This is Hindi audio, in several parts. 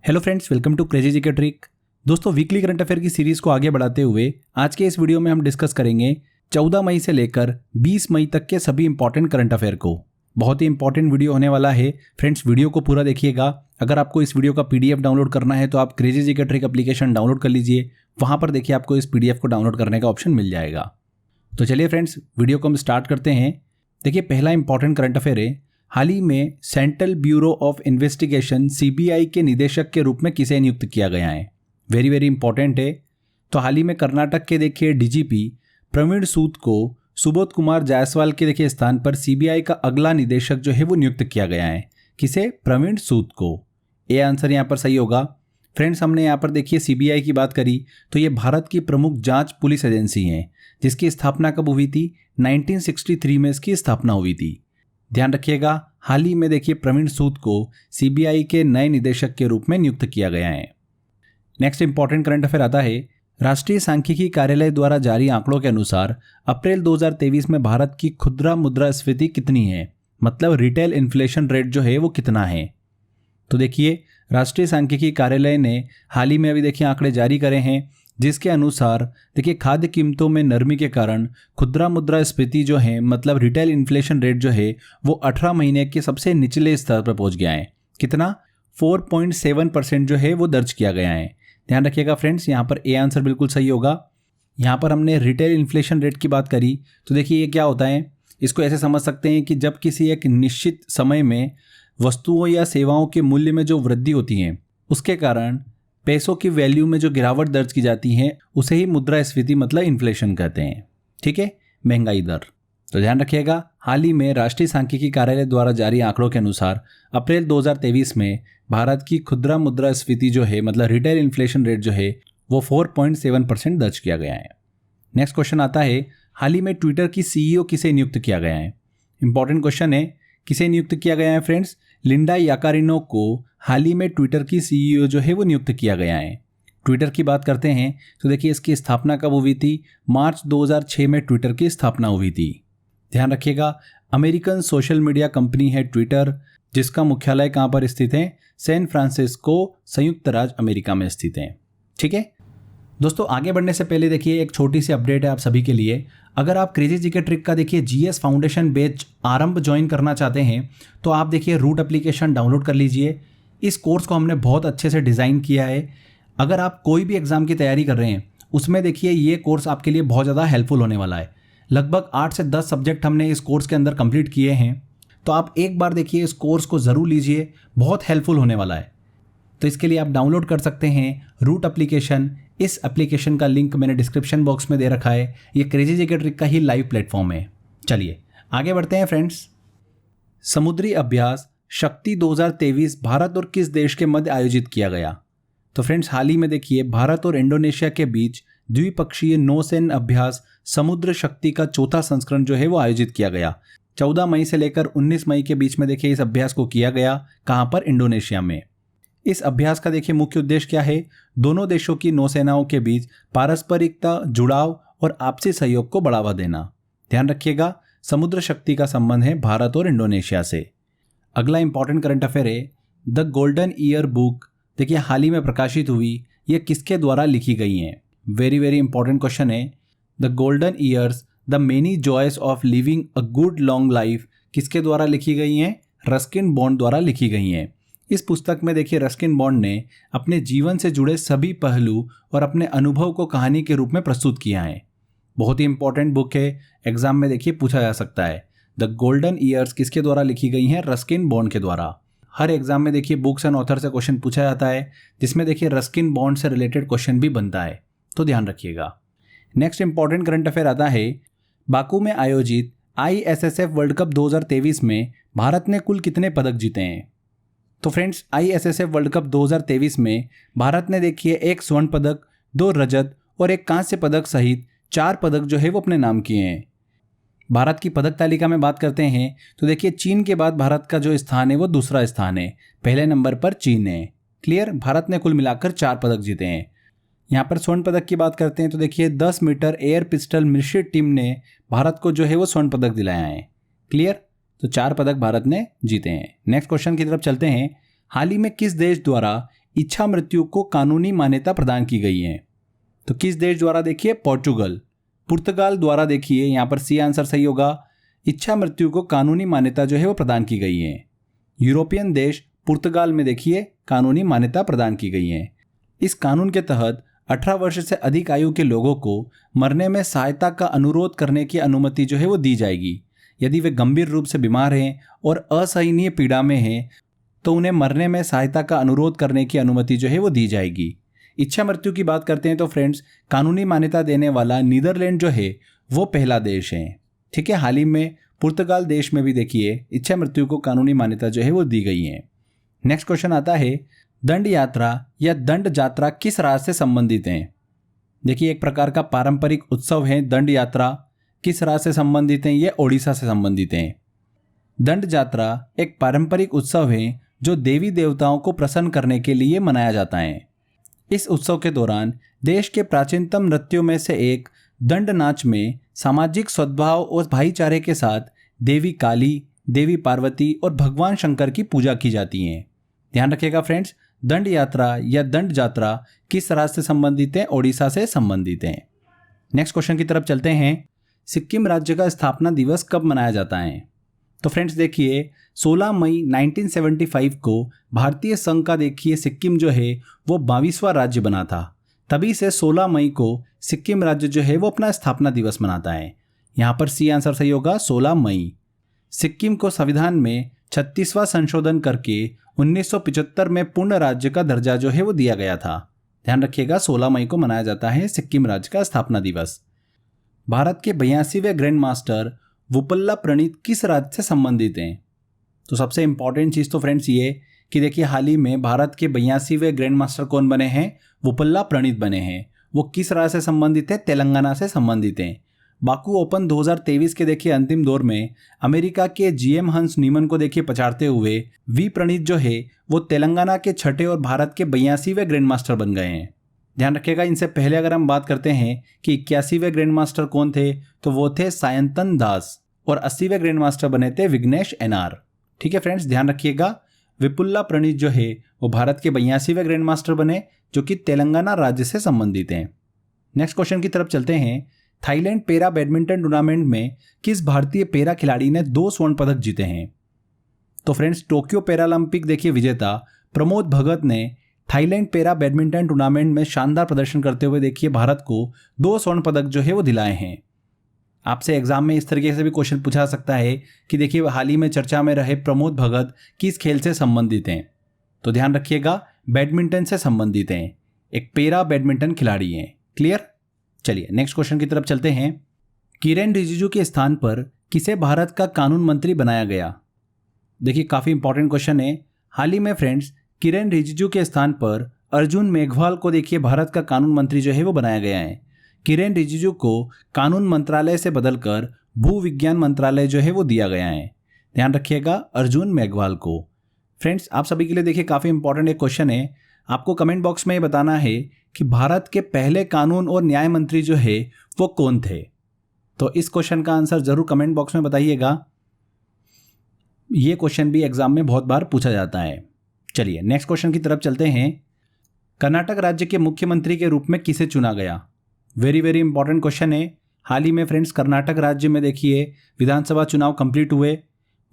Hello friends, welcome to crazy GK trick. दोस्तों, वीकली करंट अफेयर की सीरीज को आगे बढ़ाते हुए आज के इस वीडियो में हम डिस्कस करेंगे 14 मई से लेकर 20 मई तक के सभी इंपॉर्टेंट करंट अफेयर को। बहुत ही इंपॉर्टेंट वीडियो होने वाला है फ्रेंड्स, वीडियो को पूरा देखिएगा। अगर आपको इस वीडियो का पीडीएफ डाउनलोड करना है तो आप crazy GK trick application download कर लीजिए। वहां पर देखिए आपको इस पीडीएफ को डाउनलोड करने का ऑप्शन मिल जाएगा। तो चलिए फ्रेंड्स, वीडियो को हम स्टार्ट करते हैं। देखिए, पहला इंपॉर्टेंट करंट अफेयर है, हाल ही में central bureau of investigation CBI के निदेशक के रूप में किसे नियुक्त किया गया है। वेरी वेरी इंपॉर्टेंट है। तो हाल ही में कर्नाटक के देखिए डीजीपी प्रवीण सूद को सुबोध कुमार जायसवाल के देखिए स्थान पर सीबीआई का अगला निदेशक जो है वो नियुक्त किया गया है। किसे? प्रवीण सूद को। ये आंसर यहाँ पर सही होगा। फ्रेंड्स, हमने यहाँ पर देखिए सीबीआई की बात करी तो ये भारत की प्रमुख जांच पुलिस एजेंसी है, जिसकी स्थापना कब हुई थी? 1963 में इसकी स्थापना हुई थी। ध्यान रखिएगा, हाल ही में देखिए प्रवीण सूद को सीबीआई के नए निदेशक के रूप में नियुक्त किया गया है। नेक्स्ट इंपॉर्टेंट करंट अफेयर आता है, राष्ट्रीय सांख्यिकी कार्यालय द्वारा जारी आंकड़ों के अनुसार अप्रैल 2023 में भारत की खुदरा मुद्रास्फीति कितनी है, मतलब रिटेल इन्फ्लेशन रेट जो है वो कितना है। तो देखिए, राष्ट्रीय सांख्यिकी कार्यालय ने हाल ही में अभी देखिए आंकड़े जारी करे हैं, जिसके अनुसार देखिए खाद्य कीमतों में नरमी के कारण खुदरा मुद्रास्फीति जो है, मतलब रिटेल इन्फ्लेशन रेट जो है वो 18 महीने के सबसे निचले स्तर पर पहुंच गया है। कितना? 4.7% जो है वो दर्ज किया गया है। ध्यान रखिएगा फ्रेंड्स, यहाँ पर ए आंसर बिल्कुल सही होगा। यहाँ पर हमने रिटेल इन्फ्लेशन रेट की बात करी तो देखिए ये क्या होता है, इसको ऐसे समझ सकते हैं कि जब किसी एक निश्चित समय में वस्तुओं या सेवाओं के मूल्य में जो वृद्धि होती है उसके कारण पैसों की वैल्यू में जो गिरावट दर्ज की जाती है उसे ही मुद्रास्फीति मतलब इन्फ्लेशन कहते हैं। ठीक है, महंगाई दर। तो ध्यान रखिएगा, हाल ही में राष्ट्रीय सांख्यिकी कार्यालय द्वारा जारी आंकड़ों के अनुसार अप्रैल 2023 में भारत की खुदरा मुद्रास्फीति जो है, मतलब रिटेल इन्फ्लेशन रेट जो है वो 4.7% दर्ज किया गया है। नेक्स्ट क्वेश्चन आता है, हाल ही में ट्विटर की सीईओ किसे नियुक्त किया गया है। इंपॉर्टेंट क्वेश्चन है, किसे नियुक्त किया गया है फ्रेंड्स? लिंडा याकारिनो को हाल ही में ट्विटर की सीईओ जो है वो नियुक्त किया गया है। ट्विटर की बात करते हैं तो देखिए इसकी स्थापना कब हुई थी? मार्च 2006 में ट्विटर की स्थापना हुई थी। ध्यान रखिएगा, अमेरिकन सोशल मीडिया कंपनी है ट्विटर, जिसका मुख्यालय कहाँ पर स्थित है? सैन फ्रांसिस्को, संयुक्त राज्य अमेरिका में स्थित है। ठीक है दोस्तों, आगे बढ़ने से पहले देखिए एक छोटी सी अपडेट है आप सभी के लिए। अगर आप क्रेजी जीके ट्रिक का देखिए जीएस फाउंडेशन बैच आरंभ ज्वाइन करना चाहते हैं तो आप देखिए रूट एप्लीकेशन डाउनलोड कर लीजिए। इस कोर्स को हमने बहुत अच्छे से डिज़ाइन किया है। अगर आप कोई भी एग्ज़ाम की तैयारी कर रहे हैं उसमें देखिए ये कोर्स आपके लिए बहुत ज़्यादा हेल्पफुल होने वाला है। लगभग 8 से 10 सब्जेक्ट हमने इस कोर्स के अंदर कंप्लीट किए हैं, तो आप एक बार देखिए इस कोर्स को ज़रूर लीजिए, बहुत हेल्पफुल होने वाला है। तो इसके लिए आप डाउनलोड कर सकते हैं रूट एप्लीकेशन। इस एप्लीकेशन का लिंक मैंने डिस्क्रिप्शन बॉक्स में दे रखा है। ये क्रेजी जीके ट्रिक का ही लाइव प्लेटफॉर्म है। चलिए आगे बढ़ते हैं फ्रेंड्स। समुद्री अभ्यास शक्ति 2023 भारत और किस देश के मध्य आयोजित किया गया? तो फ्रेंड्स, हाल ही में देखिए भारत और इंडोनेशिया के बीच द्विपक्षीय नौसैन्य अभ्यास समुद्र शक्ति का चौथा संस्करण जो है वो आयोजित किया गया। 14 मई से लेकर 19 मई के बीच में देखिए इस अभ्यास को किया गया। कहाँ पर? इंडोनेशिया में। इस अभ्यास का देखिए मुख्य उद्देश्य क्या है? दोनों देशों की नौसेनाओं के बीच पारस्परिकता, जुड़ाव और आपसी सहयोग को बढ़ावा देना। ध्यान रखिएगा, समुद्र शक्ति का संबंध है भारत और इंडोनेशिया से। अगला इंपॉर्टेंट करंट अफेयर है, द गोल्डन ईयर बुक देखिए हाल ही में प्रकाशित हुई, ये किसके द्वारा लिखी गई हैं? वेरी वेरी इंपॉर्टेंट क्वेश्चन है। The golden years the many joys of living a good long life किसके द्वारा लिखी गई हैं? रस्किन बॉन्ड द्वारा लिखी गई हैं। इस पुस्तक में देखिए रस्किन बॉन्ड ने अपने जीवन से जुड़े सभी पहलू और अपने अनुभव को कहानी के रूप में प्रस्तुत किया है। बहुत ही इंपॉर्टेंट बुक है, एग्जाम में देखिए पूछा जा सकता है। द गोल्डन ईयर्स किसके द्वारा लिखी गई हैं? रस्किन बॉन्ड के द्वारा। हर एग्जाम में देखिए बुक्स एंड ऑथर से क्वेश्चन पूछा जाता है, जिसमें देखिए रस्किन बॉन्ड से रिलेटेड क्वेश्चन भी बनता है, तो ध्यान रखिएगा। नेक्स्ट इंपॉर्टेंट करंट अफेयर आता है, बाकू में आयोजित आईएसएसएफ वर्ल्ड कप 2023 में भारत ने कुल कितने पदक जीते हैं? तो फ्रेंड्स, आईएसएसएफ वर्ल्ड कप 2023 में भारत ने देखिए 1 स्वर्ण पदक, 2 रजत और 1 कांस्य पदक सहित 4 पदक जो है वो अपने नाम किए हैं। भारत की पदक तालिका में बात करते हैं तो देखिए चीन के बाद भारत का जो स्थान है वो दूसरा स्थान है, पहले नंबर पर चीन है। क्लियर, भारत ने कुल मिलाकर 4 पदक जीते हैं। यहाँ पर स्वर्ण पदक की बात करते हैं तो देखिए 10 मीटर एयर पिस्टल मिश्रित टीम ने भारत को जो है वो स्वर्ण पदक दिलाया है। क्लियर, तो 4 पदक भारत ने जीते हैं। नेक्स्ट क्वेश्चन की तरफ चलते हैं। हाल ही में किस देश द्वारा इच्छा मृत्यु को कानूनी मान्यता प्रदान की गई है? तो किस देश द्वारा? देखिए पोर्चुगल, पुर्तगाल द्वारा। देखिए यहाँ पर सी आंसर सही होगा। इच्छा मृत्यु को कानूनी मान्यता जो है वो प्रदान की गई है। यूरोपियन देश पुर्तगाल में देखिए कानूनी मान्यता प्रदान की गई है। इस कानून के तहत 18 वर्ष से अधिक आयु के लोगों को मरने में सहायता का अनुरोध करने की अनुमति जो है वो दी जाएगी। यदि वे गंभीर रूप से बीमार हैं और असहनीय पीड़ा में हैं तो उन्हें मरने में सहायता का अनुरोध करने की अनुमति जो है वो दी जाएगी। इच्छा मृत्यु की बात करते हैं तो फ्रेंड्स, कानूनी मान्यता देने वाला नीदरलैंड जो है वो पहला देश है। ठीक है, हाल ही में पुर्तगाल देश में भी देखिए इच्छा मृत्यु को कानूनी मान्यता जो है वो दी गई है। नेक्स्ट क्वेश्चन आता है, दंड यात्रा या दंड यात्रा किस राज्य से संबंधित हैं? देखिए एक प्रकार का पारंपरिक उत्सव है दंड यात्रा। किस राज्य से संबंधित हैं? ये ओडिशा से संबंधित हैं। दंड यात्रा एक पारंपरिक उत्सव है जो देवी देवताओं को प्रसन्न करने के लिए मनाया जाता है। इस उत्सव के दौरान देश के प्राचीनतम नृत्यों में से एक दंड नाच में सामाजिक सद्भाव और भाईचारे के साथ देवी काली, देवी पार्वती और भगवान शंकर की पूजा की जाती है। ध्यान रखिएगा फ्रेंड्स, दंड यात्रा या दंड यात्रा किस राज्य से संबंधित है? ओडिशा से संबंधित है। नेक्स्ट क्वेश्चन की तरफ चलते हैं, सिक्किम राज्य का स्थापना दिवस कब मनाया जाता है? तो फ्रेंड्स देखिए 16 मई 1975 को भारतीय संघ का देखिए सिक्किम जो है वो 22वां राज्य बना था। तभी से 16 मई को सिक्किम राज्य जो है वो अपना स्थापना दिवस मनाता है। यहाँ पर सी आंसर सही होगा, 16 मई। सिक्किम को संविधान में 36वां संशोधन करके 1975 में पूर्ण राज्य का दर्जा जो है वो दिया गया था। ध्यान रखिएगा 16 मई को मनाया जाता है सिक्किम राज्य का स्थापना दिवस। भारत के 82वें ग्रैंड मास्टर वुपल्ला प्रणीत किस राज्य से संबंधित हैं? तो सबसे इंपॉर्टेंट चीज़ तो फ्रेंड्स ये कि देखिए हाल ही में भारत के 82वें ग्रैंड मास्टर कौन बने हैं? वुपल्ला प्रणीत बने हैं। वो किस राज्य से संबंधित है? तेलंगाना से संबंधित हैं। बाकू ओपन 2023 के देखिए अंतिम दौर में अमेरिका के जीएम हंस नीमन को देखिए पछाड़ते हुए वी प्रणीत जो है वो तेलंगाना के छठे और भारत के 82वें ग्रैंड मास्टर बन गए हैं। ध्यान रखिएगा, इनसे पहले अगर हम बात करते हैं कि 81वें ग्रैंड मास्टर कौन थे तो वो थे सायंतन दास, और 80वें ग्रैंड मास्टर बने थे विघ्नेश एनआर। ठीक है फ्रेंड्स, ध्यान रखिएगा विपुल्ला प्रणीत जो है वो भारत के 82वें ग्रैंड मास्टर बने जो कि तेलंगाना राज्य से संबंधित हैं। नेक्स्ट क्वेश्चन की तरफ चलते हैं, थाईलैंड पैरा बैडमिंटन टूर्नामेंट में किस भारतीय पैरा खिलाड़ी ने 2 स्वर्ण पदक जीते हैं? तो फ्रेंड्स टोक्यो पैरालंपिक देखिए विजेता प्रमोद भगत ने थाईलैंड पैरा बैडमिंटन टूर्नामेंट में शानदार प्रदर्शन करते हुए देखिए भारत को 2 स्वर्ण पदक जो है वो दिलाए हैं। आपसे एग्जाम में इस तरीके से भी क्वेश्चन पूछा सकता है कि देखिए हाल ही में चर्चा में रहे प्रमोद भगत किस खेल से संबंधित हैं? तो ध्यान रखिएगा बैडमिंटन से संबंधित हैं, एक पैरा बैडमिंटन खिलाड़ी हैं। क्लियर? चलिए नेक्स्ट क्वेश्चन की तरफ चलते हैं, किरेन रिजिजू के स्थान पर किसे भारत का कानून मंत्री बनाया गया? देखिए काफ़ी इंपॉर्टेंट क्वेश्चन है। हाल ही में फ्रेंड्स किरेन रिजिजू के स्थान पर अर्जुन मेघवाल को देखिए भारत का कानून मंत्री जो है वो बनाया गया है। किरेन रिजिजू को कानून मंत्रालय से बदलकर भू विज्ञान मंत्रालय जो है वो दिया गया है। ध्यान रखिएगा अर्जुन मेघवाल को। फ्रेंड्स आप सभी के लिए देखिए काफ़ी इंपॉर्टेंट एक क्वेश्चन है, आपको कमेंट बॉक्स में ये बताना है कि भारत के पहले कानून और न्याय मंत्री जो है वो कौन थे। तो इस क्वेश्चन का आंसर जरूर कमेंट बॉक्स में बताइएगा, ये क्वेश्चन भी एग्जाम में बहुत बार पूछा जाता है। चलिए नेक्स्ट क्वेश्चन की तरफ चलते हैं, कर्नाटक राज्य के मुख्यमंत्री के रूप में किसे चुना गया? वेरी वेरी इंपॉर्टेंट क्वेश्चन है। हाल ही में फ्रेंड्स कर्नाटक राज्य में देखिए विधानसभा चुनाव कंप्लीट हुए,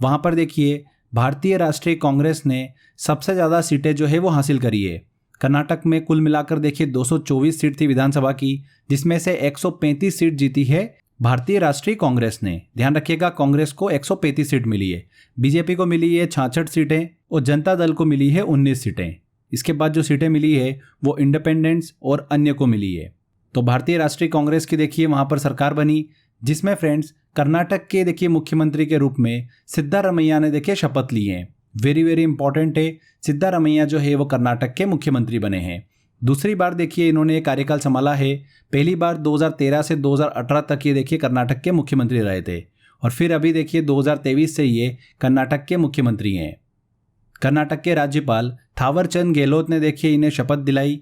वहाँ पर देखिए भारतीय राष्ट्रीय कांग्रेस ने सबसे ज़्यादा सीटें जो है वो हासिल करी है। कर्नाटक में कुल मिलाकर देखिए 224 सीट थी विधानसभा की, जिसमें से 135 सीट जीती है भारतीय राष्ट्रीय कांग्रेस ने। ध्यान रखिएगा कांग्रेस को 135 सीट मिली है, बीजेपी को मिली है 66 सीटें और जनता दल को मिली है 19 सीटें। इसके बाद जो सीटें मिली है वो इंडिपेंडेंट्स और अन्य को मिली है। तो भारतीय राष्ट्रीय कांग्रेस की देखिए वहाँ पर सरकार बनी, जिसमें फ्रेंड्स कर्नाटक के देखिए मुख्यमंत्री के रूप में सिद्धारमैया ने देखिए शपथ ली है। वेरी वेरी इंपॉर्टेंट है, सिद्धारमैया जो है वो कर्नाटक के मुख्यमंत्री बने हैं। दूसरी बार देखिए इन्होंने कार्यकाल संभाला है, पहली बार 2013 से 2018 तक ये देखिए कर्नाटक के मुख्यमंत्री रहे थे, और फिर अभी देखिए 2023 से ये कर्नाटक के मुख्यमंत्री हैं। कर्नाटक के राज्यपाल थावरचंद गहलोत ने देखिए इन्हें शपथ दिलाई।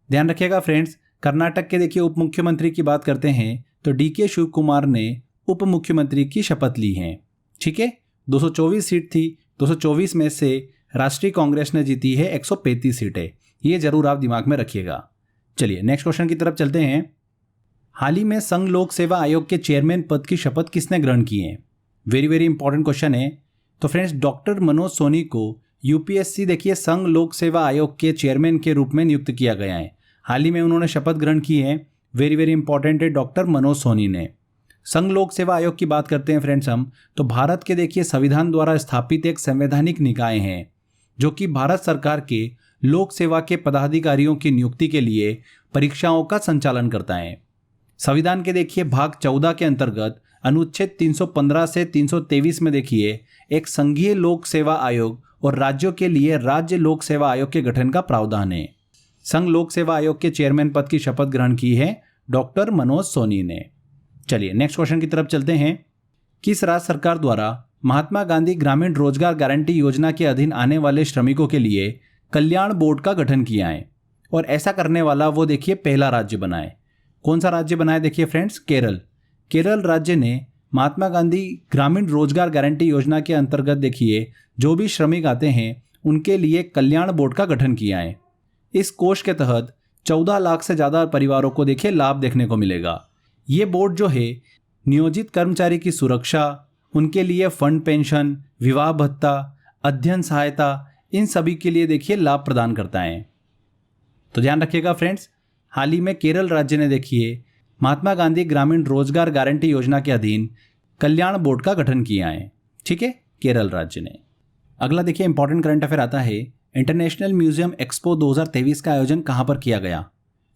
ध्यान रखिएगा फ्रेंड्स, कर्नाटक के देखिए उप मुख्यमंत्री की बात करते हैं तो डीके शिव कुमार ने उप मुख्यमंत्री की शपथ ली है। ठीक है, 224 सीट थी, 224 में से राष्ट्रीय कांग्रेस ने जीती है 135 सीटें। ये जरूर आप दिमाग में रखिएगा। चलिए नेक्स्ट क्वेश्चन की तरफ चलते हैं। हाल ही में संघ लोक सेवा आयोग के चेयरमैन पद की शपथ किसने ग्रहण की है? वेरी वेरी इंपॉर्टेंट क्वेश्चन है। तो फ्रेंड्स, डॉक्टर मनोज सोनी को यूपीएससी देखिए संघ लोक सेवा आयोग के चेयरमैन के रूप में नियुक्त किया गया है। हाल ही में उन्होंने शपथ ग्रहण की है। वेरी वेरी इंपॉर्टेंट है, डॉक्टर मनोज सोनी ने। संघ लोक सेवा आयोग की बात करते हैं फ्रेंड्स हम, तो भारत के देखिए संविधान द्वारा स्थापित एक संवैधानिक निकाय हैं जो कि भारत सरकार के लोक सेवा के पदाधिकारियों की नियुक्ति के लिए परीक्षाओं का संचालन करता है। संविधान के देखिए भाग 14 के अंतर्गत अनुच्छेद 315 से 323 में देखिए एक संघीय लोक सेवा आयोग और राज्यों के लिए राज्य लोक सेवा आयोग के गठन का प्रावधान है। संघ लोक सेवा आयोग के चेयरमैन पद की शपथ ग्रहण की है डॉक्टर मनोज सोनी ने। चलिए नेक्स्ट क्वेश्चन की तरफ चलते हैं। किस राज्य सरकार द्वारा महात्मा गांधी ग्रामीण रोजगार गारंटी योजना के अधीन आने वाले श्रमिकों के लिए कल्याण बोर्ड का गठन किया है? और ऐसा करने वाला वो देखिए पहला राज्य बना है। कौन सा राज्य बना है देखिए फ्रेंड्स? केरल। केरल राज्य ने महात्मा गांधी ग्रामीण रोजगार गारंटी योजना के अंतर्गत देखिए जो भी श्रमिक आते हैं उनके लिए कल्याण बोर्ड का गठन किया है। इस कोष के तहत 14 लाख से ज़्यादा परिवारों को देखिए लाभ देखने को मिलेगा। ये बोर्ड जो है नियोजित कर्मचारी की सुरक्षा, उनके लिए फंड पेंशन, विवाह भत्ता, अध्ययन सहायता, इन सभी के लिए देखिए लाभ प्रदान करता है। तो ध्यान रखिएगा फ्रेंड्स, हाल ही में केरल राज्य ने देखिए महात्मा गांधी ग्रामीण रोजगार गारंटी योजना के अधीन कल्याण बोर्ड का गठन किया है। ठीक है, केरल राज्य ने। अगला देखिए इंपॉर्टेंट करंट अफेयर आता है। इंटरनेशनल म्यूजियम एक्सपो 2023 का आयोजन कहाँ पर किया गया?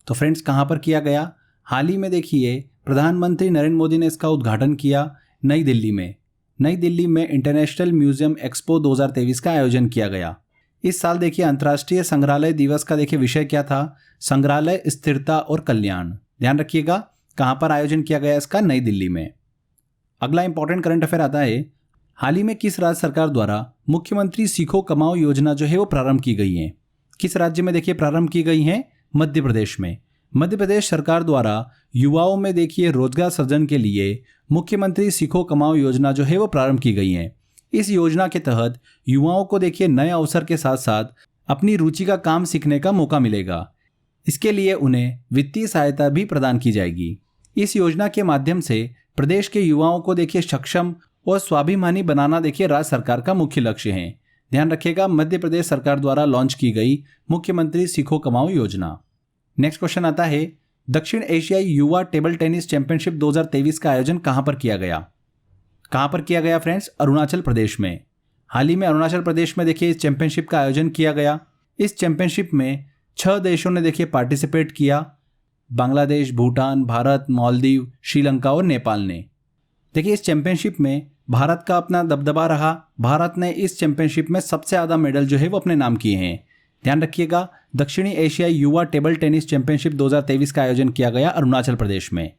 तो फ्रेंड्स, कहाँ पर किया गया? हाल ही में देखिए प्रधानमंत्री नरेंद्र मोदी ने इसका उद्घाटन किया नई दिल्ली में। नई दिल्ली में इंटरनेशनल म्यूजियम एक्सपो 2023 का आयोजन किया गया। इस साल देखिए अंतर्राष्ट्रीय संग्रहालय दिवस का देखिए विषय क्या था? संग्रहालय, स्थिरता और कल्याण। ध्यान रखिएगा कहाँ पर आयोजन किया गया इसका? नई दिल्ली में। अगला इंपॉर्टेंट करंट अफेयर आता है। हाल ही में किस राज्य सरकार द्वारा मुख्यमंत्री सीखो कमाओ योजना जो है वो प्रारंभ की गई है? किस राज्य में देखिए प्रारंभ की गई है? मध्य प्रदेश में। मध्य प्रदेश सरकार द्वारा युवाओं में देखिए रोजगार सृजन के लिए मुख्यमंत्री सीखो कमाओ योजना जो है वो प्रारंभ की गई है। इस योजना के तहत युवाओं को देखिए नए अवसर के साथ साथ अपनी रुचि का काम सीखने का मौका मिलेगा। इसके लिए उन्हें वित्तीय सहायता भी प्रदान की जाएगी। इस योजना के माध्यम से प्रदेश के युवाओं को देखिए सक्षम और स्वाभिमानी बनाना देखिए राज्य सरकार का मुख्य लक्ष्य है। ध्यान रखिएगा, मध्य प्रदेश सरकार द्वारा लॉन्च की गई मुख्यमंत्री सीखो कमाओ योजना। नेक्स्ट क्वेश्चन आता है। दक्षिण एशियाई युवा टेबल टेनिस चैंपियनशिप 2023 का आयोजन कहां पर किया गया? कहां पर किया गया फ्रेंड्स? अरुणाचल प्रदेश में। हाल ही में अरुणाचल प्रदेश में देखिए इस चैंपियनशिप का आयोजन किया गया। इस चैंपियनशिप में 6 देशों ने देखिए पार्टिसिपेट किया। बांग्लादेश, भूटान, भारत, मालदीव, श्रीलंका और नेपाल ने। देखिए इस चैंपियनशिप में भारत का अपना दबदबा रहा। भारत ने इस चैंपियनशिप में सबसे ज़्यादा मेडल जो है वो अपने नाम किए हैं। ध्यान रखिएगा, दक्षिणी एशियाई युवा टेबल टेनिस चैंपियनशिप 2023 का आयोजन किया गया अरुणाचल प्रदेश में।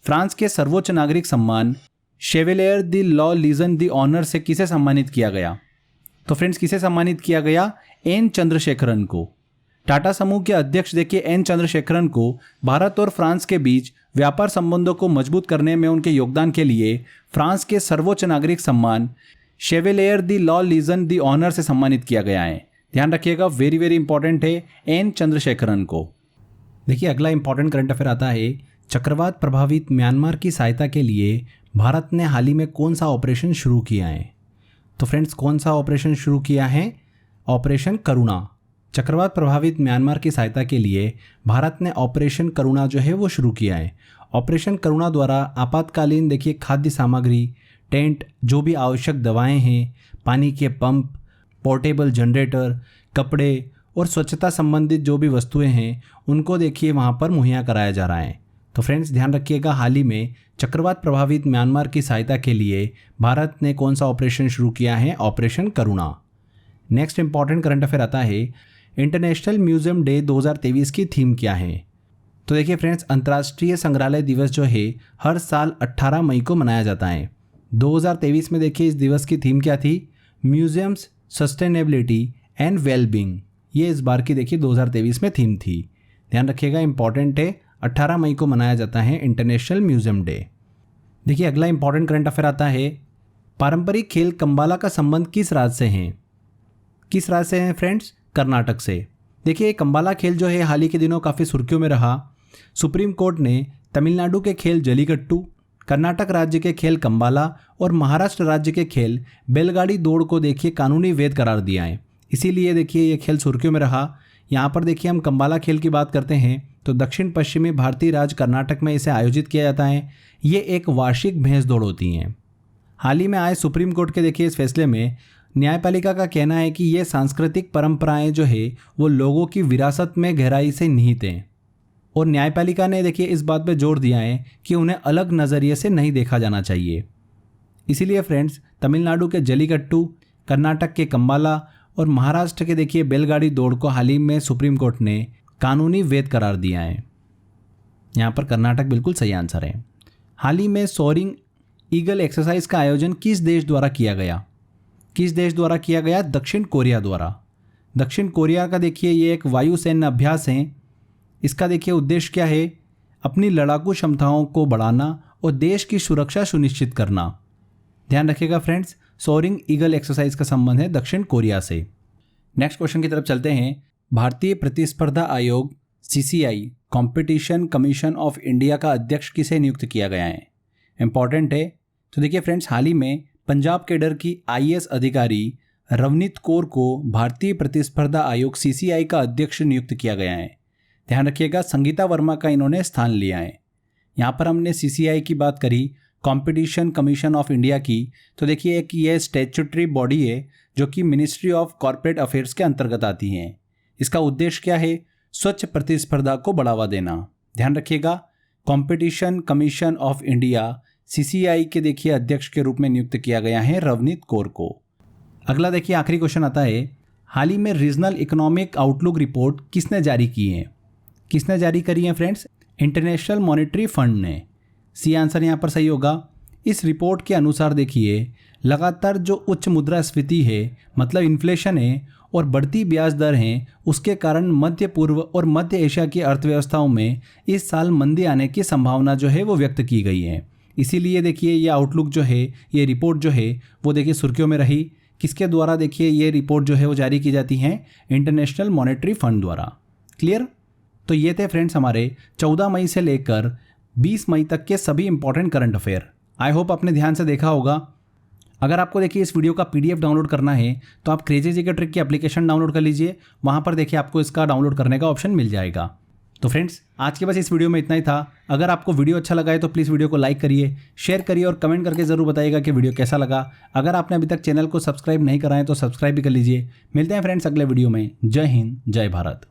फ्रांस के सर्वोच्च नागरिक सम्मान Chevalier de la Legion d'Honneur से किसे सम्मानित किया गया? तो फ्रेंड्स, किसे सम्मानित किया गया? एन चंद्रशेखरन को। टाटा समूह के अध्यक्ष देखिए एन चंद्रशेखरन को भारत और फ्रांस के बीच व्यापार संबंधों को मजबूत करने में उनके योगदान के लिए फ्रांस के सर्वोच्च नागरिक सम्मान Chevalier de la Legion d'Honneur से सम्मानित किया गया है। ध्यान रखिएगा, वेरी वेरी इंपॉर्टेंट है, एन चंद्रशेखरन को। देखिए अगला इंपॉर्टेंट करंट अफेयर आता है। चक्रवात प्रभावित म्यांमार की सहायता के लिए भारत ने हाल ही में कौन सा ऑपरेशन शुरू किया है? तो फ्रेंड्स, कौन सा ऑपरेशन शुरू किया है? ऑपरेशन करुणा। चक्रवात प्रभावित म्यांमार की सहायता के लिए भारत ने ऑपरेशन करुणा जो है वो शुरू किया है। ऑपरेशन करुणा द्वारा आपातकालीन देखिए खाद्य सामग्री, टेंट, जो भी आवश्यक दवाएं हैं, पानी के पंप, पोर्टेबल जनरेटर, कपड़े और स्वच्छता संबंधित जो भी वस्तुएं हैं उनको देखिए वहाँ पर मुहैया कराया जा रहा है। तो फ्रेंड्स ध्यान रखिएगा, हाल ही में चक्रवात प्रभावित म्यांमार की सहायता के लिए भारत ने कौन सा ऑपरेशन शुरू किया है? ऑपरेशन करुणा। नेक्स्ट इंपॉर्टेंट करंट अफेयर आता है। इंटरनेशनल म्यूजियम डे 2023 की थीम क्या है? तो देखिए फ्रेंड्स, अंतर्राष्ट्रीय संग्रहालय दिवस जो है हर साल 18 मई को मनाया जाता है। 2023 में देखिए इस दिवस की थीम क्या थी? Museums, sustainability and wellbeing. ये इस बार की देखिए 2023 में थीम थी। ध्यान रखिएगा, इंपॉर्टेंट है, 18 मई को मनाया जाता है इंटरनेशनल म्यूजियम डे। देखिए अगला इंपॉर्टेंट करंट अफेयर आता है। पारंपरिक खेल कंबाला का संबंध किस राज्य से है? किस राज्य से है फ्रेंड्स? कर्नाटक से। देखिए कंबाला खेल जो है हाल ही के दिनों काफ़ी सुर्खियों में रहा। सुप्रीम कोर्ट ने तमिलनाडु के खेल जलीकट्टू, कर्नाटक राज्य के खेल कंबाला और महाराष्ट्र राज्य के खेल बैलगाड़ी दौड़ को देखिए कानूनी वैध करार दिया है। इसीलिए देखिए ये खेल सुर्खियों में रहा। यहाँ पर देखिए हम कंबाला खेल की बात करते हैं तो दक्षिण पश्चिमी भारतीय राज्य कर्नाटक में इसे आयोजित किया जाता है। ये एक वार्षिक भैंस दौड़ होती हैं। हाल ही में आए सुप्रीम कोर्ट के देखिए इस फैसले में न्यायपालिका का कहना है कि ये सांस्कृतिक परंपराएं जो है वो लोगों की विरासत में गहराई से निहित हैं और न्यायपालिका ने देखिए इस बात पर जोर दिया है कि उन्हें अलग नज़रिए से नहीं देखा जाना चाहिए। इसीलिए फ्रेंड्स तमिलनाडु के जलीकट्टू, कर्नाटक के कंबाला और महाराष्ट्र के देखिए बैलगाड़ी दौड़ को हाल ही में सुप्रीम कोर्ट ने कानूनी वैध करार दिया है। यहाँ पर कर्नाटक बिल्कुल सही आंसर है। हाल ही में सोअरिंग ईगल एक्सरसाइज का आयोजन किस देश द्वारा किया गया? किस देश द्वारा किया गया? दक्षिण कोरिया द्वारा। दक्षिण कोरिया का देखिए ये एक वायुसैन्य अभ्यास है। इसका देखिए उद्देश्य क्या है? अपनी लड़ाकू क्षमताओं को बढ़ाना और देश की सुरक्षा सुनिश्चित करना। ध्यान रखिएगा फ्रेंड्स, सोअरिंग ईगल एक्सरसाइज का संबंध है दक्षिण कोरिया से। नेक्स्ट क्वेश्चन की तरफ चलते हैं। भारतीय प्रतिस्पर्धा आयोग CCI competition commission of India का अध्यक्ष किसे नियुक्त किया गया है? इंपॉर्टेंट है। तो देखिए फ्रेंड्स हाल ही में पंजाब कैडर की IAS अधिकारी रवनीत कौर को भारतीय प्रतिस्पर्धा आयोग CCI का अध्यक्ष नियुक्त किया गया है। ध्यान रखिएगा संगीता वर्मा का इन्होंने स्थान लिया है। यहाँ पर हमने CCI की बात करी, कंपटीशन कमीशन ऑफ इंडिया की, तो देखिए एक ये स्टैट्यूटरी बॉडी है जो कि मिनिस्ट्री ऑफ कॉर्पोरेट अफेयर्स के अंतर्गत आती हैं। इसका उद्देश्य क्या है? स्वच्छ प्रतिस्पर्धा को बढ़ावा देना। ध्यान रखिएगा competition commission of India CCI के देखिए अध्यक्ष के रूप में नियुक्त किया गया है रवनीत कौर को। अगला देखिए आखिरी क्वेश्चन आता है। हाल ही में रीजनल इकोनॉमिक आउटलुक रिपोर्ट किसने जारी की है? किसने जारी करी है फ्रेंड्स? इंटरनेशनल मॉनेटरी फंड ने। सी आंसर यहाँ पर सही होगा। इस रिपोर्ट के अनुसार देखिए लगातार जो उच्च मुद्रास्फीति है मतलब इन्फ्लेशन है और बढ़ती ब्याज दर हैं, उसके कारण मध्य पूर्व और मध्य एशिया की अर्थव्यवस्थाओं में इस साल मंदी आने की संभावना जो है वो व्यक्त की गई है। इसीलिए देखिए ये आउटलुक जो है, ये रिपोर्ट जो है वो देखिए सुर्खियों में रही। किसके द्वारा देखिए ये रिपोर्ट जो है वो जारी की जाती है? इंटरनेशनल मॉनेटरी फंड द्वारा। क्लियर? तो ये थे फ्रेंड्स हमारे 14 मई से लेकर 20 मई तक के सभी important current affair. I hope आपने ध्यान से देखा होगा। अगर आपको देखिए इस वीडियो का PDF डाउनलोड करना है तो आप क्रेजी जीके ट्रिक की एप्लीकेशन डाउनलोड कर लीजिए। वहाँ पर देखिए आपको इसका डाउनलोड करने का ऑप्शन मिल जाएगा। तो फ्रेंड्स आज के बस इस वीडियो में इतना ही था। अगर आपको वीडियो अच्छा लगा है तो प्लीज़ वीडियो को लाइक करिए, शेयर करिए और कमेंट करके ज़रूर बताइएगा कि वीडियो कैसा लगा। अगर आपने अभी तक चैनल को सब्सक्राइब नहीं करा है तो सब्सक्राइब भी कर लीजिए। मिलते हैं फ्रेंड्स अगले वीडियो में। जय हिंद, जय भारत।